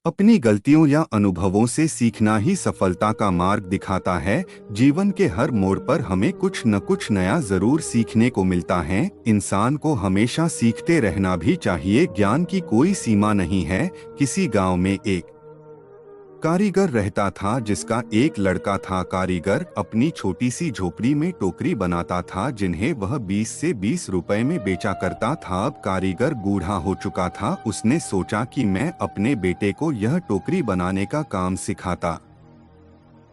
अपनी गलतियों या अनुभवों से सीखना ही सफलता का मार्ग दिखाता है। जीवन के हर मोड़ पर हमें कुछ न कुछ नया जरूर सीखने को मिलता है। इंसान को हमेशा सीखते रहना भी चाहिए। ज्ञान की कोई सीमा नहीं है। किसी गांव में एक कारीगर रहता था जिसका एक लड़का था। कारीगर अपनी छोटी सी झोपड़ी में टोकरी बनाता था जिन्हें वह 20 से 20 रुपए में बेचा करता था। अब कारीगर बूढ़ा हो चुका था। उसने सोचा कि मैं अपने बेटे को यह टोकरी बनाने का काम सिखाता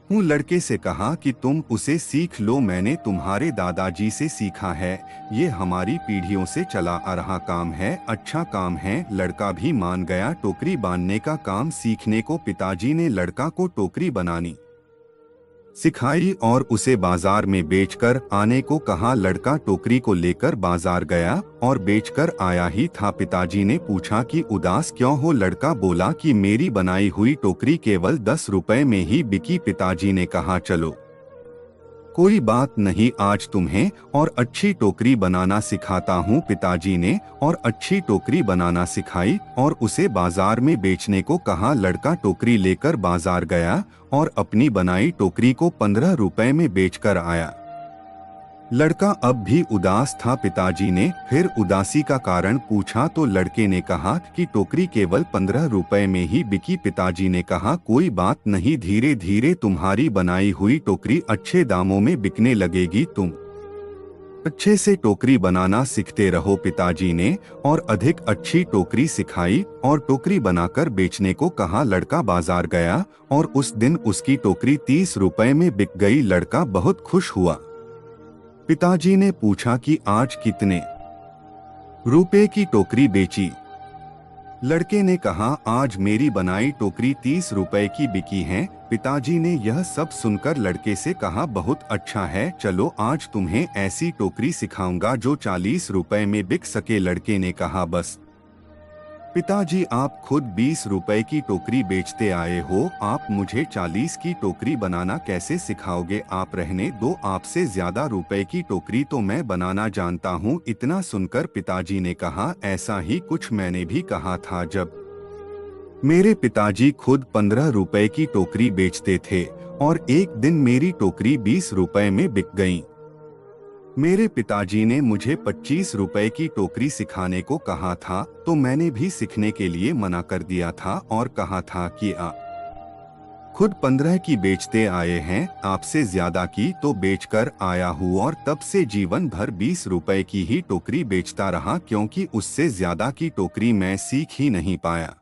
हूँ। लड़के से कहा कि तुम उसे सीख लो, मैंने तुम्हारे दादाजी से सीखा है। ये हमारी पीढ़ियों से चला आ रहा काम है, अच्छा काम है। लड़का भी मान गया। टोकरी बांधने का काम सीखने को पिताजी ने लड़का को टोकरी बनानी सिखाई और उसे बाजार में बेचकर आने को कहा। लड़का टोकरी को लेकर बाजार गया और बेचकर आया ही था। पिताजी ने पूछा कि उदास क्यों हो। लड़का बोला कि मेरी बनाई हुई टोकरी केवल 10 रुपए में ही बिकी। पिताजी ने कहा चलो कोई बात नहीं, आज तुम्हें और अच्छी टोकरी बनाना सिखाता हूँ। पिताजी ने और अच्छी टोकरी बनाना सिखाई और उसे बाजार में बेचने को कहा। लड़का टोकरी लेकर बाजार गया और अपनी बनाई टोकरी को 15 रुपए में बेचकर आया। लड़का अब भी उदास था। पिताजी ने फिर उदासी का कारण पूछा तो लड़के ने कहा कि टोकरी केवल 15 रुपए में ही बिकी। पिताजी ने कहा कोई बात नहीं, धीरे धीरे तुम्हारी बनाई हुई टोकरी अच्छे दामों में बिकने लगेगी। तुम अच्छे से टोकरी बनाना सीखते रहो। पिताजी ने और अधिक अच्छी टोकरी सिखाई और टोकरी बनाकर बेचने को कहा। लड़का बाजार गया और उस दिन उसकी टोकरी 30 रुपए में बिक गई। लड़का बहुत खुश हुआ। पिताजी ने पूछा कि आज कितने रुपए की टोकरी बेची। लड़के ने कहा आज मेरी बनाई टोकरी 30 रुपए की बिकी है। पिताजी ने यह सब सुनकर लड़के से कहा बहुत अच्छा है, चलो आज तुम्हें ऐसी टोकरी सिखाऊंगा जो 40 रुपए में बिक सके। लड़के ने कहा बस पिताजी, आप खुद 20 रुपए की टोकरी बेचते आए हो, आप मुझे 40 की टोकरी बनाना कैसे सिखाओगे। आप रहने दो, आपसे ज्यादा रुपए की टोकरी तो मैं बनाना जानता हूँ। इतना सुनकर पिताजी ने कहा ऐसा ही कुछ मैंने भी कहा था जब मेरे पिताजी खुद 15 रुपए की टोकरी बेचते थे और एक दिन मेरी टोकरी 20 रुपए में बिक गई। मेरे पिताजी ने मुझे 25 रुपए की टोकरी सिखाने को कहा था तो मैंने भी सीखने के लिए मना कर दिया था और कहा था कि आप खुद 15 की बेचते आए हैं, आपसे ज्यादा की तो बेचकर आया हूँ। और तब से जीवन भर 20 रुपए की ही टोकरी बेचता रहा क्योंकि उससे ज्यादा की टोकरी मैं सीख ही नहीं पाया।